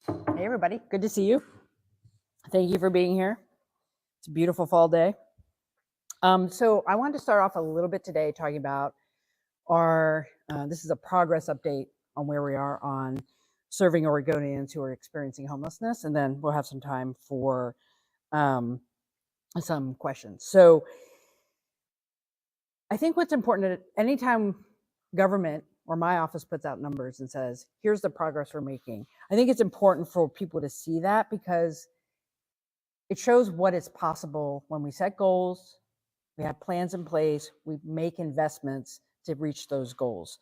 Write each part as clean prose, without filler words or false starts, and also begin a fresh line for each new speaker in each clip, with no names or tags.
Hey, everybody. Good to see you. Thank you for being here. It's a beautiful fall day. So I wanted to start off a little bit today talking about this is a progress update on where we are on serving Oregonians who are experiencing homelessness, and then we'll have some time for some questions. So I think what's important, anytime government or my office puts out numbers and says, here's the progress we're making, I think it's important for people to see that, because it shows what is possible when we set goals, we have plans in place, we make investments to reach those goals.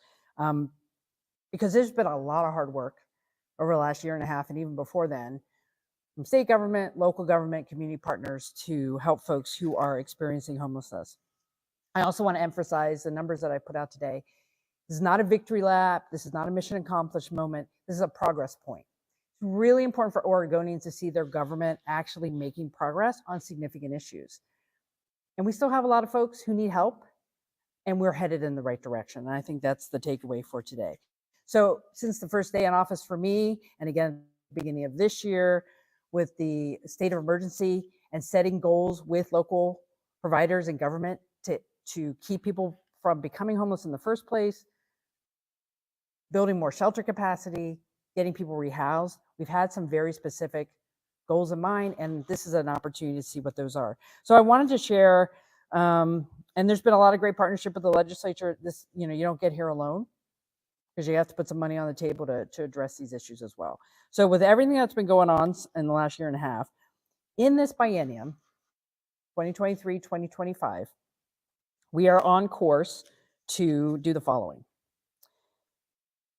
Because there's been a lot of hard work over the last year and a half, and even before then, from state government, local government, community partners to help folks who are experiencing homelessness. I also want to emphasize the numbers that I put out today. This is not a victory lap. This is not a mission accomplished moment. This is a progress point. It's really important for Oregonians to see their government actually making progress on significant issues. And we still have a lot of folks who need help, and we're headed in the right direction. And I think that's the takeaway for today. So since the first day in office for me, and again, beginning of this year, with the state of emergency and setting goals with local providers and government to keep people from becoming homeless in the first place, building more shelter capacity, getting people rehoused, we've had some very specific goals in mind, and this is an opportunity to see what those are. So I wanted to share, and there's been a lot of great partnership with the legislature. This, you don't get here alone, because you have to put some money on the table to address these issues as well. So with everything that's been going on in the last year and a half, in this biennium, 2023-2025, we are on course to do the following.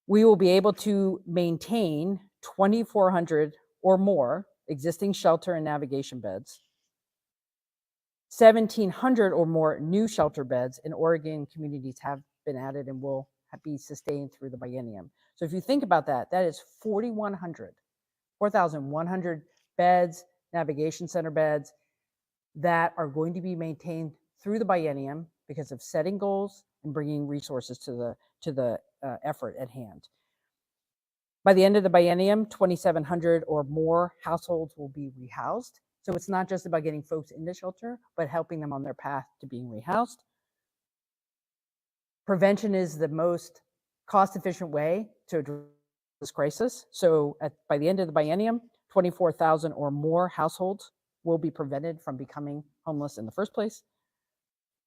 We will be able to maintain 2,400 or more existing shelter and navigation beds, 1,700 or more new shelter beds in Oregon communities have been added and will be sustained through the biennium. So if you think about that, that is 4,100 beds, navigation center beds that are going to be maintained through the biennium because of setting goals and bringing resources to the effort at hand. By the end of the biennium, 2,700 or more households will be rehoused. So it's not just about getting folks into shelter, but helping them on their path to being rehoused. Prevention is the most cost-efficient way to address this crisis. So by the end of the biennium, 24,000 or more households will be prevented from becoming homeless in the first place.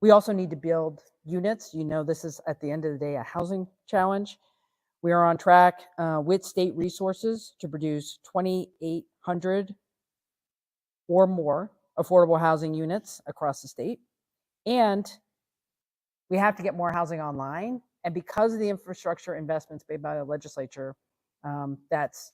We also need to build units. This is, at the end of the day, a housing challenge. We are on track with state resources to produce 2,800 or more affordable housing units across the state. And we have to get more housing online. And because of the infrastructure investments made by the legislature, that's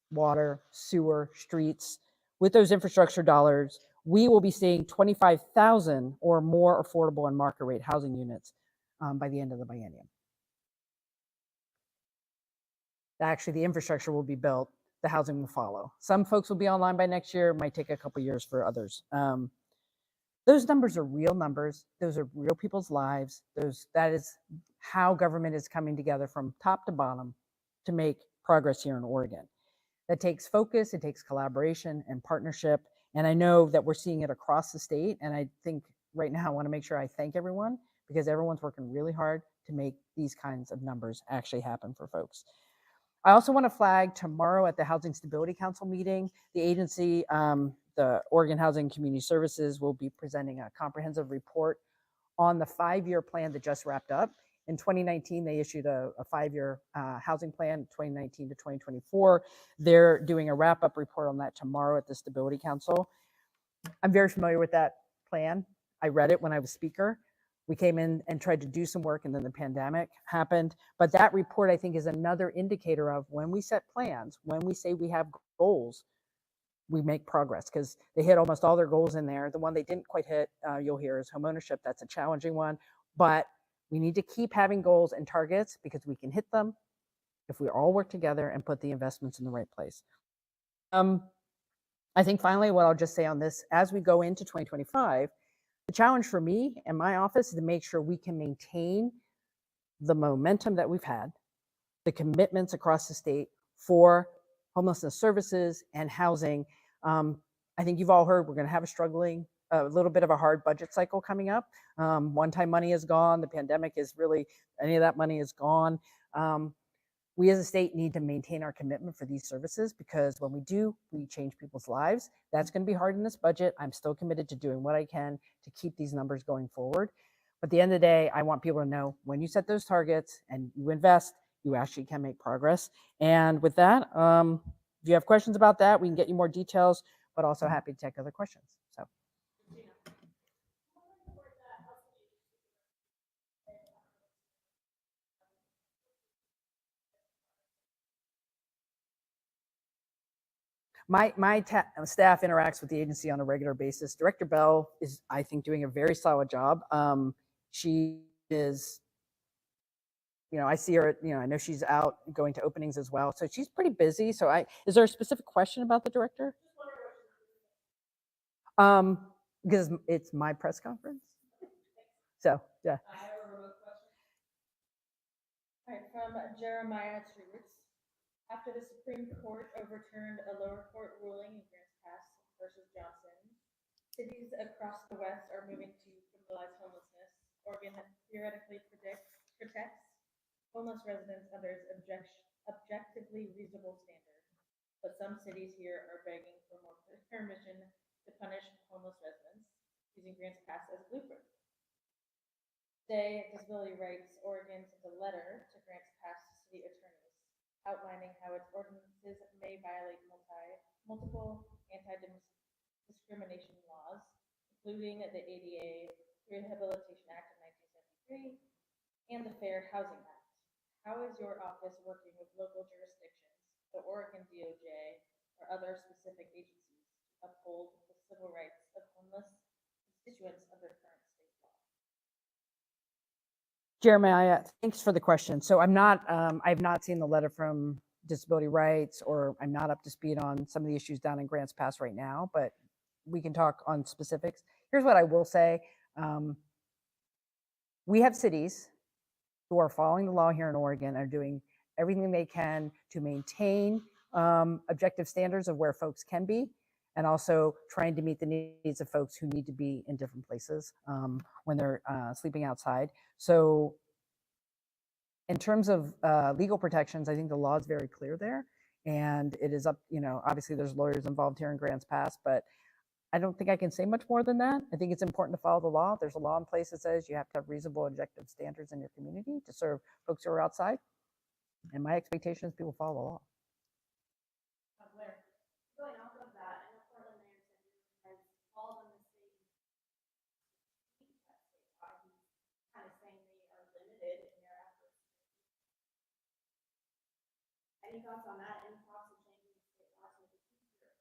water, sewer, streets, with those infrastructure dollars, we will be seeing 25,000 or more affordable and market rate housing units by the end of the biennium. Actually, the infrastructure will be built, the housing will follow. Some folks will be online by next year, it might take a couple years for others. Those numbers are real numbers. Those are real people's lives. That is how government is coming together from top to bottom to make progress here in Oregon. That takes focus, it takes collaboration and partnership. And I know that we're seeing it across the state. And I think right now I want to make sure I thank everyone, because everyone's working really hard to make these kinds of numbers actually happen for folks. I also want to flag tomorrow at the Housing Stability Council meeting, the agency, the Oregon Housing and Community Services, will be presenting a comprehensive report on the 5-year plan that just wrapped up. In 2019, they issued a 5-year housing plan, 2019 to 2024. They're doing a wrap-up report on that tomorrow at the Stability Council. I'm very familiar with that plan. I read it when I was speaker. We came in and tried to do some work, and then the pandemic happened. But that report, I think, is another indicator of when we set plans, when we say we have goals, we make progress, because they hit almost all their goals in there. The one they didn't quite hit, you'll hear, is homeownership. That's a challenging one. But we need to keep having goals and targets, because we can hit them if we all work together and put the investments in the right place. I think finally, what I'll just say on this, as we go into 2025, the challenge for me and my office is to make sure we can maintain the momentum that we've had, the commitments across the state for homelessness services, and housing. I think you've all heard we're going to have a little bit of a hard budget cycle coming up. One-time money is gone. The pandemic is really, any of that money is gone. We as a state need to maintain our commitment for these services, because when we do, we change people's lives. That's going to be hard in this budget. I'm still committed to doing what I can to keep these numbers going forward. But at the end of the day, I want people to know when you set those targets and you invest, you actually can make progress. And with that, if you have questions about that, we can get you more details, but also happy to take other questions. So. My staff interacts with the agency on a regular basis. Director Bell is, I think, doing a very solid job. She is, I see her, I know she's out going to openings as well. So she's pretty busy. So is there a specific question about the director? Because it's my press conference. So, yeah.
I have a remote question. All right, from Jeremiah Treats. After the Supreme Court overturned a lower court ruling in Grants Pass versus Johnson, cities across the West are moving to criminalize homelessness. Oregon theoretically protects homeless residents under its objectively reasonable standard, but some cities here are begging for more permission to punish homeless residents, using Grants Pass as a blueprint. Today, Disability Rights Oregon sent a letter to Grants Pass city attorneys outlining how its ordinances may violate multiple anti-discrimination laws, including the ADA Rehabilitation Act of 1973 and the Fair Housing Act. How is your office working with local jurisdictions, the Oregon DOJ, or other specific agencies to uphold the civil rights of homeless constituents under current state law?
Jeremiah, thanks for the question. So I've not seen the letter from Disability Rights, or I'm not up to speed on some of the issues down in Grants Pass right now, but we can talk on specifics. Here's what I will say. We have cities who are following the law here in Oregon and are doing everything they can to maintain objective standards of where folks can be, and also trying to meet the needs of folks who need to be in different places when they're sleeping outside. So in terms of legal protections, I think the law is very clear there, and it is up, obviously there's lawyers involved here in Grants Pass, but I don't think I can say much more than that. I think it's important to follow the law. There's a law in place that says you have to have reasonable objective standards in your community to serve folks who are outside. And my expectation is people follow the law.
Going off of that, I know Portland Mayor has called on the state kind of saying they are limited in their efforts. Any thoughts on that? Any thoughts of changing the state laws in the future?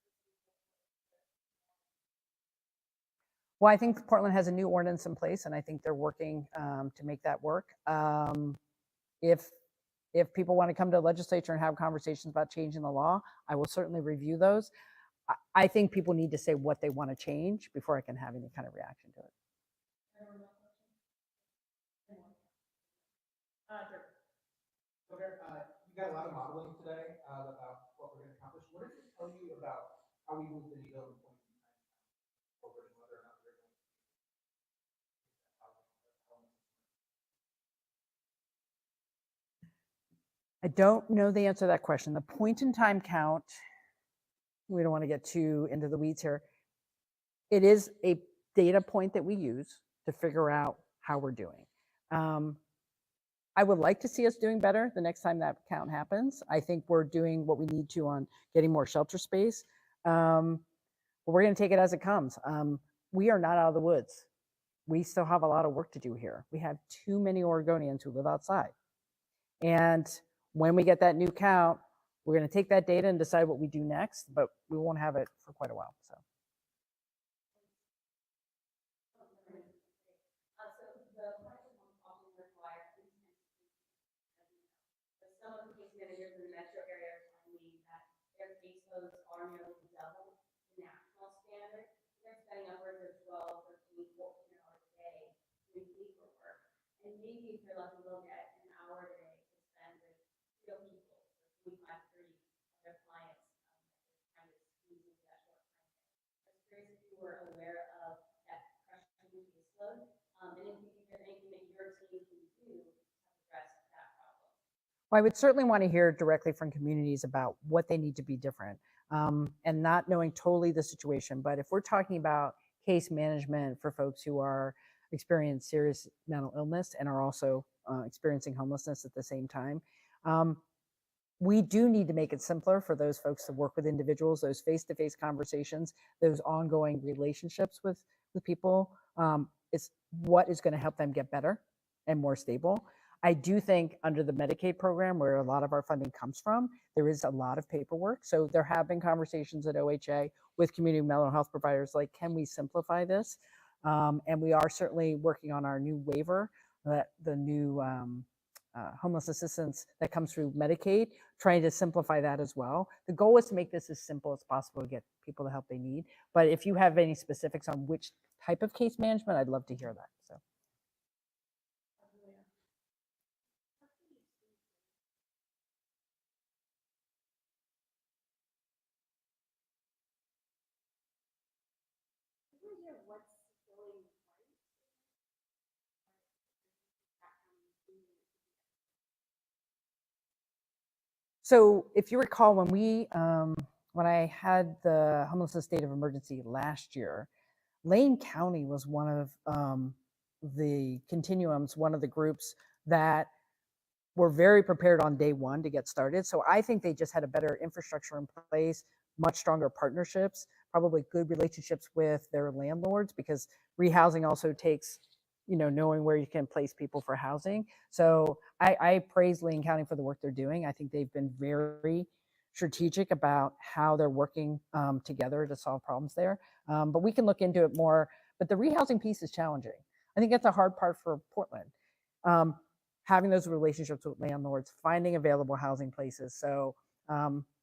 Well, I think Portland has a new ordinance in place, and I think they're working to make that work. If people want to come to the legislature and have conversations about changing the law, I will certainly review those. I think people need to say what they want to change before I can have any kind of reaction to it.
Okay, you got a lot of modeling today about what we're going to accomplish. What does it tell you about how we move the needle in point in time forward, and whether or not we're going to
I don't know the answer to that question. The point in time count, we don't want to get too into the weeds here. It is a data point that we use to figure out how we're doing. I would like to see us doing better the next time that count happens. I think we're doing what we need to on getting more shelter space. But we're going to take it as it comes. We are not out of the woods. We still have a lot of work to do here. We have too many Oregonians who live outside. And when we get that new count, we're going to take that data and decide what we do next, but we won't have it for quite a while. So.
Some of the case managers in the metro area are telling me that their caseloads are nearly double the national standard. They're spending upwards of 12, 13, 14 hours a day doing paperwork. And maybe if you're lucky, they'll get an hour a day to spend with real people, 25, 30 other clients you can do to address that problem?
Well, I would certainly want to hear directly from communities about what they need to be different, and not knowing totally the situation. But if we're talking about case management for folks who are experiencing serious mental illness and are also experiencing homelessness at the same time, um, we do need to make it simpler for those folks to work with individuals, those face-to-face conversations, those ongoing relationships with people. It's what is going to help them get better and more stable. I do think under the Medicaid program, where a lot of our funding comes from, there is a lot of paperwork. So there have been conversations at OHA with community mental health providers, like, can we simplify this? And we are certainly working on our new waiver, the new homeless assistance that comes through Medicaid, trying to simplify that as well. The goal is to make this as simple as possible to get people the help they need. But if you have any specifics on which type of case management, I'd love to hear that. So. So if you recall, when I had the homelessness state of emergency last year, Lane County was one of the continuums, one of the groups that were very prepared on day one to get started. So I think they just had a better infrastructure in place, much stronger partnerships, probably good relationships with their landlords, because rehousing also takes, knowing where you can place people for housing. So I praise Lane County for the work they're doing. I think they've been very strategic about how they're working together to solve problems there. But we can look into it more. But the rehousing piece is challenging. I think that's a hard part for Portland. Having those relationships with landlords, finding available housing places. So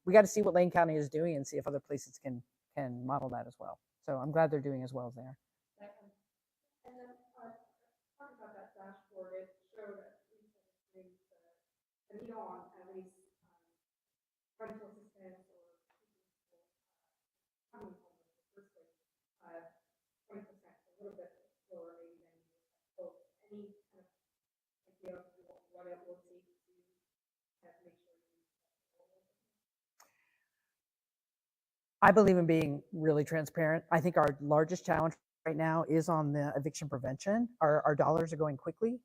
we got to see what Lane County is doing and see if other places can model that as well. So I'm glad they're doing as well as they are.
And then talking about that dashboard, it showed at least a need on at least rental assistance or people coming home in the first place, 20%, a little bit lower maybe than you. So any kind of idea of what it will take to kind of make sure you.
I believe in being really transparent. I think our largest challenge right now is on the eviction prevention. Our dollars are going quickly.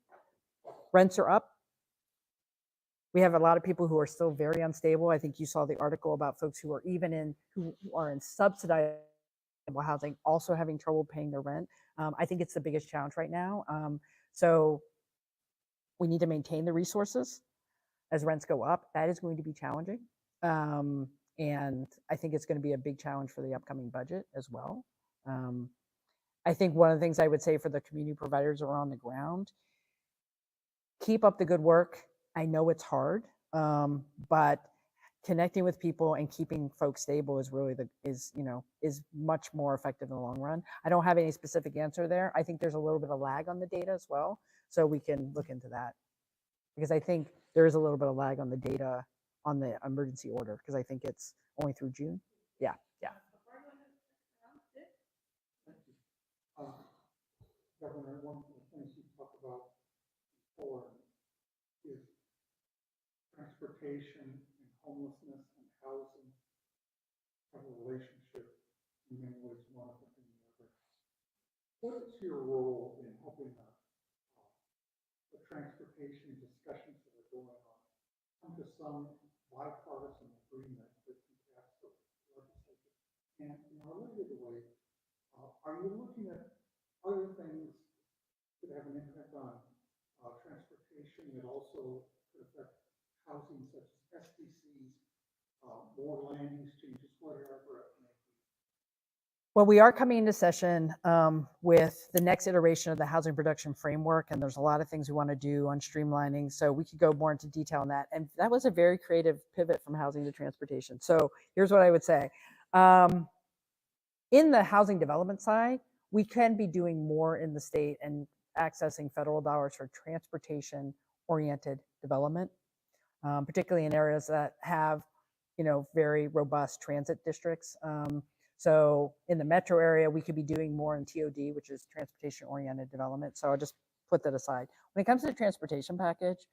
Rents are up. We have a lot of people who are still very unstable. I think you saw the article about folks who are in subsidized housing, also having trouble paying their rent. I think it's the biggest challenge right now. So we need to maintain the resources as rents go up. That is going to be challenging. And I think it's going to be a big challenge for the upcoming budget as well. I think one of the things I would say for the community providers who are on the ground, keep up the good work. I know it's hard, but connecting with people and keeping folks stable is really is much more effective in the long run. I don't have any specific answer there. I think there's a little bit of lag on the data as well, so we can look into that, because I think there is a little bit of lag on the data on the emergency order, because I think it's only through June. Yeah.
Governor, one of the things you talk about before is transportation and homelessness and housing have a relationship in many ways, one of them and the other. What is your role in helping the transportation discussions that are going on come to some bipartisan agreement that can pass the legislature? And in a related way, are you looking at other things that have an impact on transportation that also could affect housing, such as SDCs, more land use changes, whatever it may be?
Well, we are coming into session with the next iteration of the housing production framework, and there's a lot of things we want to do on streamlining, so we could go more into detail on that. And that was a very creative pivot from housing to transportation. So here's what I would say. In the housing development side, we can be doing more in the state and accessing federal dollars for transportation-oriented development, particularly in areas that have, very robust transit districts. So in the metro area, we could be doing more in TOD, which is transportation-oriented development. So I'll just put that aside. When it comes to the transportation package,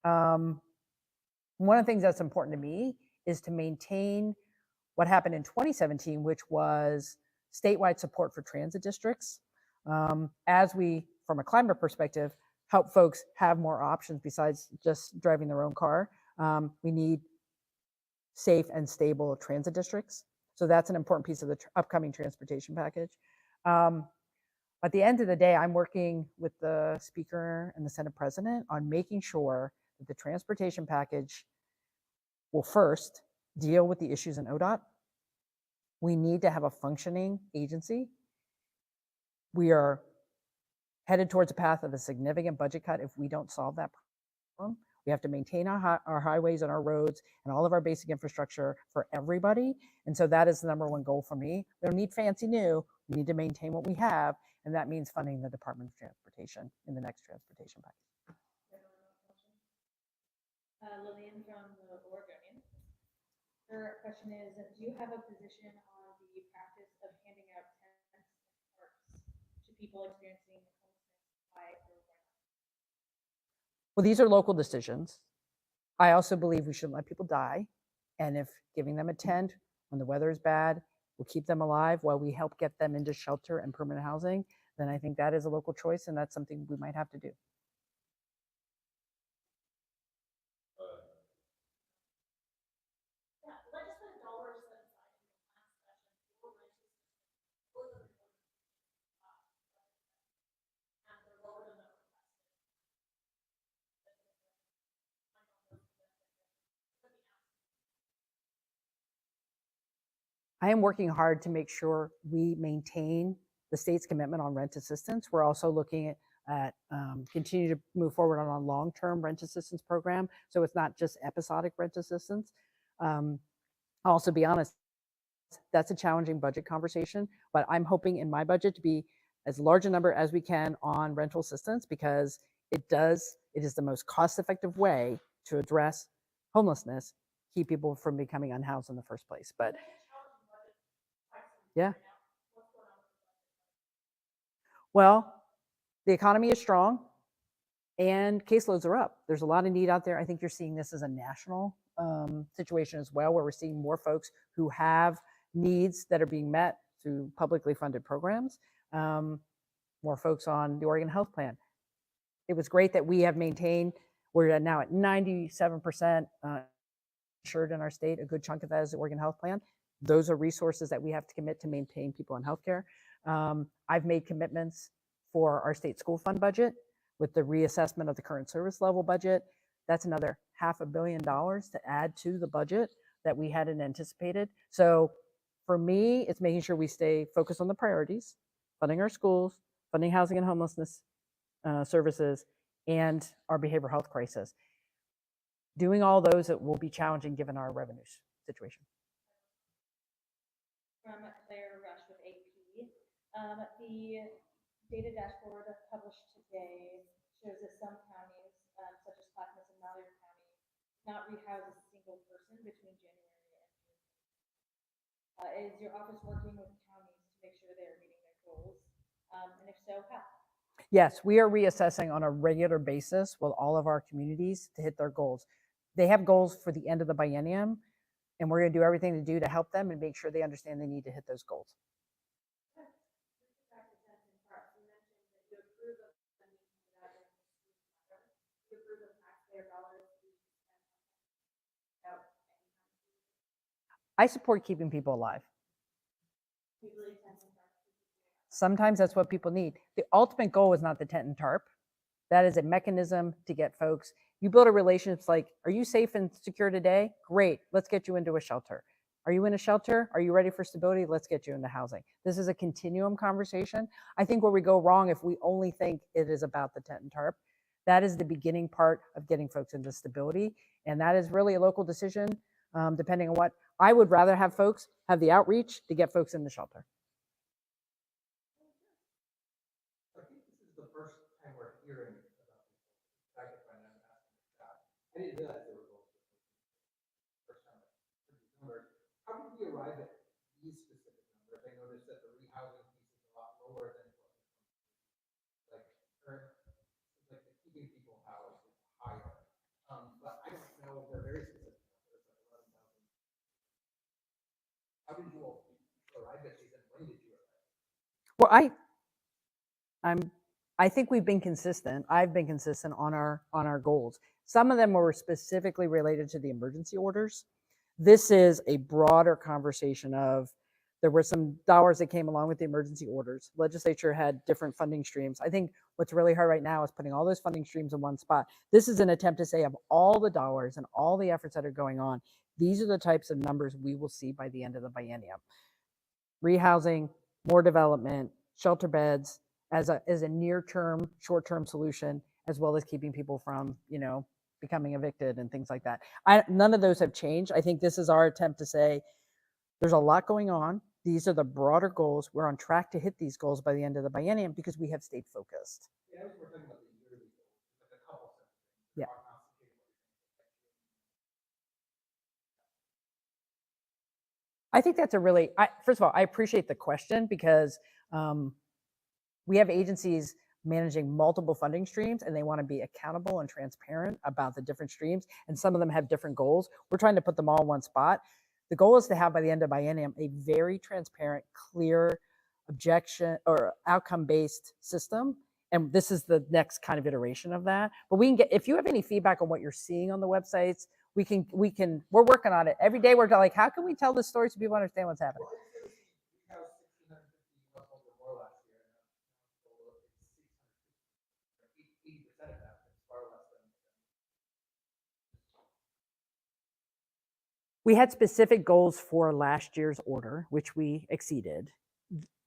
one of the things that's important to me is to maintain what happened in 2017, which was statewide support for transit districts. As we, from a climate perspective, help folks have more options besides just driving their own car. We need safe and stable transit districts. So that's an important piece of the upcoming transportation package. At the end of the day, I'm working with the Speaker and the Senate President on making sure that the transportation package will first deal with the issues in ODOT. We need to have a functioning agency. We are headed towards a path of a significant budget cut if we don't solve that problem. We have to maintain our highways and our roads and all of our basic infrastructure for everybody. And so that is the number one goal for me. We don't need fancy new. We need to maintain what we have. And that means funding the Department of Transportation in the next transportation package.
Lillian from the Oregonian. Her question is, do you have a position on the practice of handing out tents and tarps to people experiencing homelessness by or why not?
Well, these are local decisions. I also believe we shouldn't let people die. And if giving them a tent when the weather is bad will keep them alive while we help get them into shelter and permanent housing, then I think that is a local choice, and that's something we might have to do. I am working hard to make sure we maintain the state's commitment on rent assistance. We're also looking at continue to move forward on a long-term rent assistance program. So it's not just episodic rent assistance. I'll also be honest, that's a challenging budget conversation, but I'm hoping in my budget to be as large a number as we can on rental assistance because it is the most cost-effective way to address homelessness, keep people from becoming unhoused in the first place. But yeah. Well, the economy is strong and caseloads are up. There's a lot of need out there. I think you're seeing this as a national situation as well, where we're seeing more folks who have needs that are being met through publicly funded programs, more folks on the Oregon Health Plan. It was great that we have maintained, we're now at 97% insured in our state. A good chunk of that is the Oregon Health Plan. Those are resources that we have to commit to maintain people in healthcare. I've made commitments for our state school fund budget with the reassessment of the current service level budget. That's another $500 million to add to the budget that we hadn't anticipated. So for me, it's making sure we stay focused on the priorities, funding our schools, funding housing and homelessness services, and our behavioral health crisis. Doing all those, it will be challenging given our revenues situation.
From Claire Rush with AP. The data dashboard published today shows that some counties, such as Clackamas and Malheur County, not rehouse a single person between January and June. Is your office working with counties to make sure they're meeting their goals? And if so, how?
Yes, we are reassessing on a regular basis with all of our communities to hit their goals. They have goals for the end of the biennium, and we're going to do everything to do to help them and make sure they understand they need to hit those goals. I support keeping people alive. Sometimes that's what people need. The ultimate goal is not the tent and tarp. That is a mechanism to get folks. You build a relationship like, are you safe and secure today? Great, let's get you into a shelter. Are you in a shelter? Are you ready for stability? Let's get you into housing. This is a continuum conversation. I think where we go wrong if we only think it is about the tent and tarp. That is the beginning part of getting folks into stability. And that is really a local decision, depending on what. I would rather have folks have the outreach to get folks in the shelter.
I think this is the first time we're hearing about this. I can find out and asking that. I didn't realize there were goals. First time I heard these numbers. How did we arrive at these specific numbers? I noticed that the rehousing piece is a lot lower than what like current
Well, I think we've been consistent. I've been consistent on our goals. Some of them were specifically related to the emergency orders. This is a broader conversation of there were some dollars that came along with the emergency orders. Legislature had different funding streams. I think what's really hard right now is putting all those funding streams in one spot. This is an attempt to say of all the dollars and all the efforts that are going on, these are the types of numbers we will see by the end of the biennium. Rehousing, more development, shelter beds as a near-term, short-term solution, as well as keeping people from, becoming evicted and things like that. None of those have changed. I think this is our attempt to say there's a lot going on. These are the broader goals. We're on track to hit these goals by the end of the biennium because we have stayed focused.
Yeah, I was talking about the yearly goals, like a couple sentences.
Yeah. I think that's a really, first of all, I appreciate the question because we have agencies managing multiple funding streams and they want to be accountable and transparent about the different streams. And some of them have different goals. We're trying to put them all in one spot. The goal is to have by the end of biennium a very transparent, clear, objection or outcome-based system. And this is the next kind of iteration of that. But we can get, if you have any feedback on what you're seeing on the websites, we're working on it. Every day we're like, how can we tell this story so people understand what's happening?
Well, we have 1,650 households or more last year, and it's 650. 80% of that is far less than.
We had specific goals for last year's order, which we exceeded.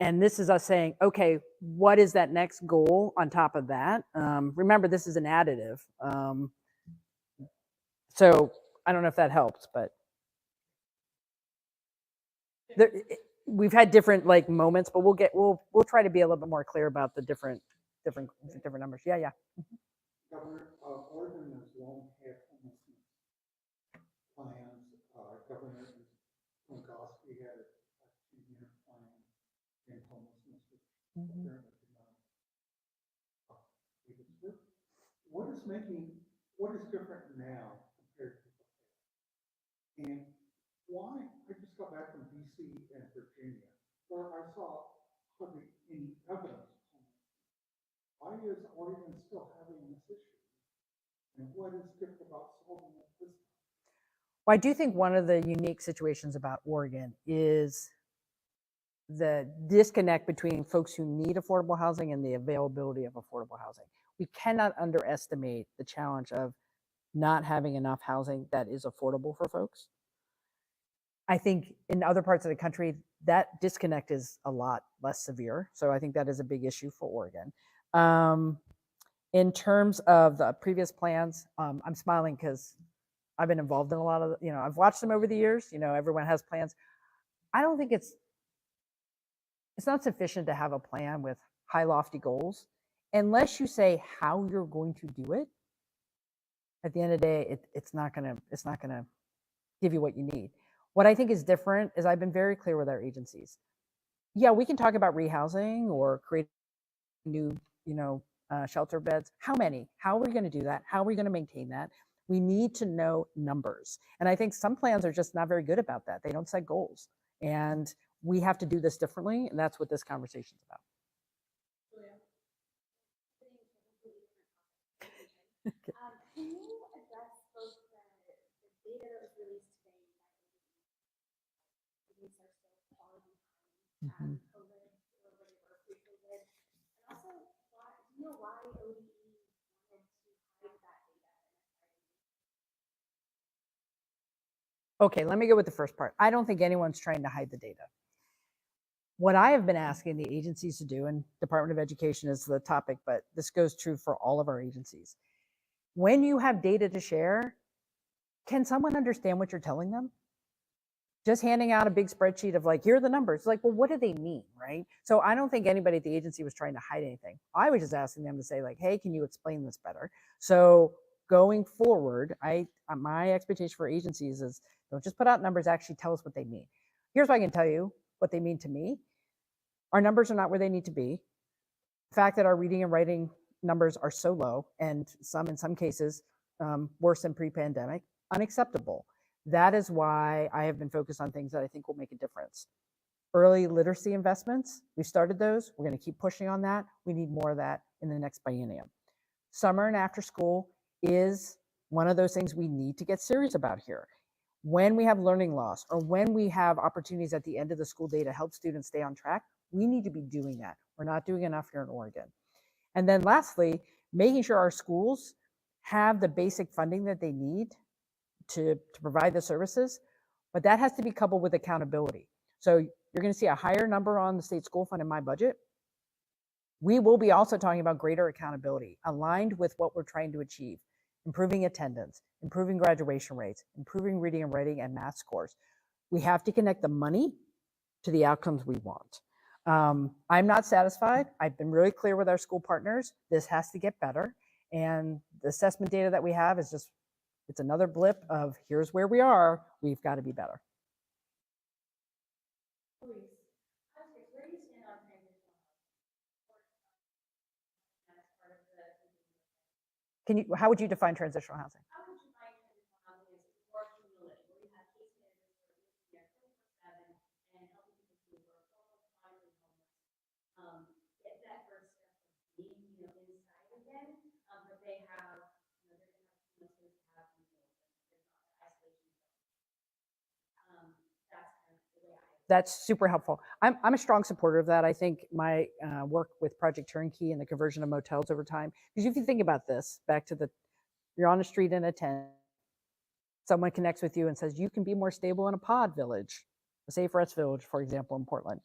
And this is us saying, okay, what is that next goal on top of that? Remember, this is an additive. So I don't know if that helps, but we've had different moments, but we'll try to be a little bit more clear about the different numbers. Yeah.
Governor, Oregon has long had homelessness plans. Governor Kotek had a 2-year plan in homelessness, which apparently did not leave its work. What is different now compared to before? And why? I just got back from DC and Virginia, where I saw hardly any evidence of homelessness. Why is Oregon still having this issue? And what is different about solving it this time?
Well, I do think one of the unique situations about Oregon is the disconnect between folks who need affordable housing and the availability of affordable housing. We cannot underestimate the challenge of not having enough housing that is affordable for folks. I think in other parts of the country, that disconnect is a lot less severe. So I think that is a big issue for Oregon. In terms of the previous plans, I'm smiling because I've been involved in a lot of, I've watched them over the years. Everyone has plans. I don't think it's not sufficient to have a plan with high lofty goals unless you say how you're going to do it. At the end of the day, it's not gonna give you what you need. What I think is different is I've been very clear with our agencies. Yeah, we can talk about rehousing or creating new, shelter beds. How many? How are we going to do that? How are we going to maintain that? We need to know numbers. And I think some plans are just not very good about that. They don't set goals. And we have to do this differently. And that's what this conversation is about.
Can you address both the data that was released today by these are still falling behind COVID or whatever pre-COVID, and also do you know why ODE wanted to hide that data?
Okay, let me go with the first part. I don't think anyone's trying to hide the data. What I have been asking the agencies to do, and Department of Education is the topic, but this goes true for all of our agencies. When you have data to share, can someone understand what you're telling them? Just handing out a big spreadsheet of here are the numbers. Well, what do they mean, right? So I don't think anybody at the agency was trying to hide anything. I was just asking them to say hey, can you explain this better? So going forward, my expectation for agencies is don't just put out numbers, actually tell us what they mean. Here's what I can tell you what they mean to me. Our numbers are not where they need to be. The fact that our reading and writing numbers are so low, and in some cases, worse than pre-pandemic, unacceptable. That is why I have been focused on things that I think will make a difference. early literacy investments. We started those. We're going to keep pushing on that. We need more of that in the next biennium. Summer and after school is one of those things we need to get serious about here. When we have learning loss or when we have opportunities at the end of the school day to help students stay on track, we need to be doing that. We're not doing enough here in Oregon. And then lastly, making sure our schools have the basic funding that they need to provide the services, but that has to be coupled with accountability. So you're going to see a higher number on the state school fund in my budget. We will be also talking about greater accountability aligned with what we're trying to achieve, improving attendance, improving graduation rates, improving reading and writing and math scores. We have to connect the money to the outcomes we want. I'm not satisfied. I've been really clear with our school partners. This has to get better. And the assessment data that we have is just, it's another blip of here's where we are. We've got to be better.
Where do you stand on transitional housing?
How would you define transitional housing?
How would you find transitional housing as more community, where you have case managers who are there 24/7 and helping people who are chronically homeless get that first step of being, inside again, but they have, they're going to have homelessness, have meals, and there's not that isolation. That's kind of the way I.
That's super helpful. I'm a strong supporter of that. I think my work with Project Turnkey and the conversion of motels over time, because if you think about this, back to you're on the street in a tent, someone connects with you and says, you can be more stable in a pod village, a Safe Rest Village, for example, in Portland.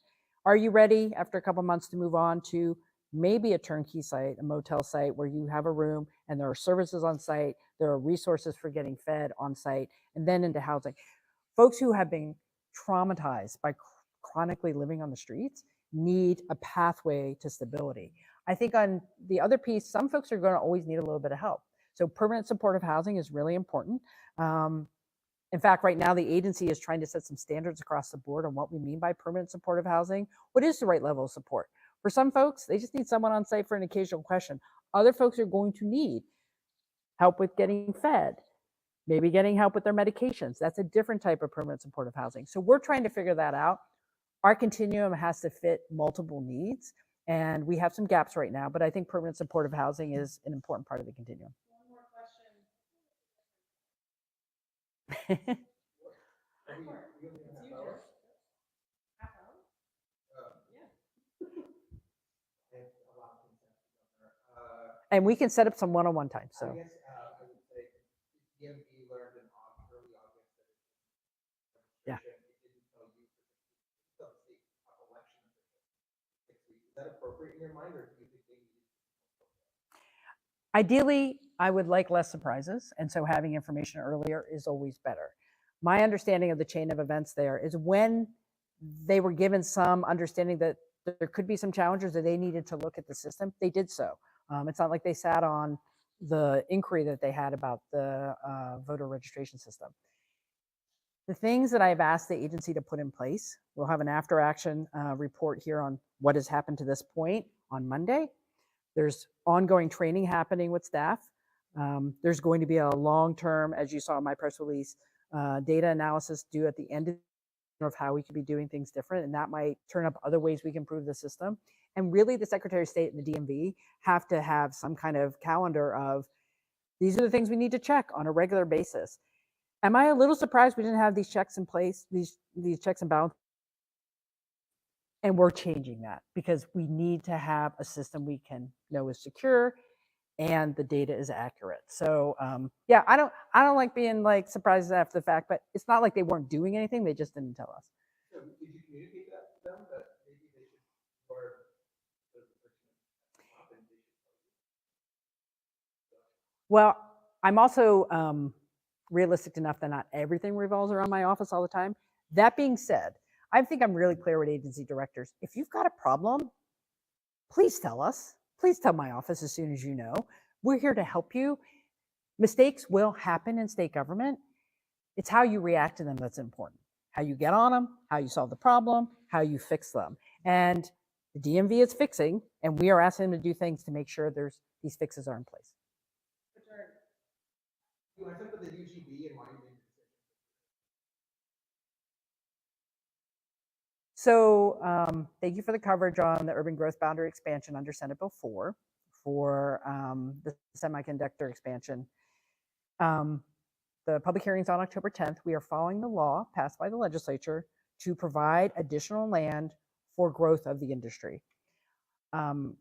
Are you ready after a couple months to move on to maybe a turnkey site, a motel site where you have a room and there are services on site, there are resources for getting fed on site, and then into housing? Folks who have been traumatized by chronically living on the streets need a pathway to stability. I think on the other piece, some folks are going to always need a little bit of help. So permanent supportive housing is really important. In fact, right now the agency is trying to set some standards across the board on what we mean by permanent supportive housing. What is the right level of support? For some folks, they just need someone on site for an occasional question. Other folks are going to need help with getting fed, maybe getting help with their medications. That's a different type of permanent supportive housing. So we're trying to figure that out. Our continuum has to fit multiple needs, and we have some gaps right now, but I think permanent supportive housing is an important part of the continuum.
One more question.
And we can set up some one-on-one time. So
I guess I would say DMV learned in early August that
yeah.
It didn't tell you for the state election official 6 weeks. Is that appropriate in your mind, or do you think they need?
Ideally, I would like less surprises, and so having information earlier is always better. My understanding of the chain of events there is when they were given some understanding that there could be some challenges that they needed to look at the system, they did so. It's not like they sat on the inquiry that they had about the voter registration system. The things that I've asked the agency to put in place, we'll have an after action report here on what has happened to this point on Monday. There's ongoing training happening with staff. There's going to be a long-term, as you saw in my press release, data analysis due at the end of how we could be doing things different, and that might turn up other ways we can improve the system. And really the Secretary of State and the DMV have to have some kind of calendar of, these are the things we need to check on a regular basis. Am I a little surprised we didn't have these checks in place, these checks and balances? And we're changing that because we need to have a system we can know is secure and the data is accurate. So yeah, I don't like being like surprised after the fact, but it's not like they weren't doing anything, they just didn't tell us.
So did you communicate that to them, that maybe they should, or
well, I'm also realistic enough that not everything revolves around my office all the time. That being said, I think I'm really clear with agency directors. If you've got a problem, please tell us. Please tell my office as soon as you know. We're here to help you. Mistakes will happen in state government. It's how you react to them that's important. How you get on them, how you solve the problem, how you fix them. And the DMV is fixing, and we are asking them to do things to make sure these fixes are in place.
You want to talk about the UGB and why you made the decision?
So thank you for the coverage on the urban growth boundary expansion under Senate Bill 4 for the semiconductor expansion. The public hearing's on October 10th. We are following the law passed by the legislature to provide additional land for growth of the industry. The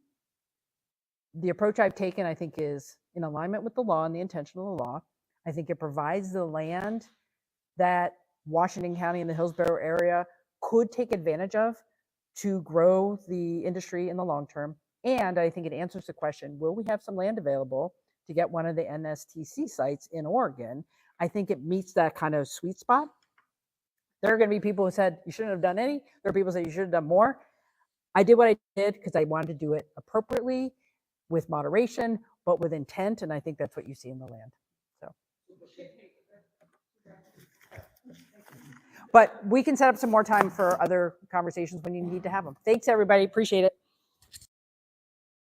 approach I've taken, I think, is in alignment with the law and the intention of the law. I think it provides the land that Washington County and the Hillsborough area could take advantage of to grow the industry in the long term. And I think it answers the question, will we have some land available to get one of the NSTC sites in Oregon? I think it meets that kind of sweet spot. There are going to be people who said you shouldn't have done any. There are people who say you should have done more. I did what I did because I wanted to do it appropriately, with moderation, but with intent, and I think that's what you see in the land. So, but we can set up some more time for other conversations when you need to have them. Thanks, everybody. Appreciate it.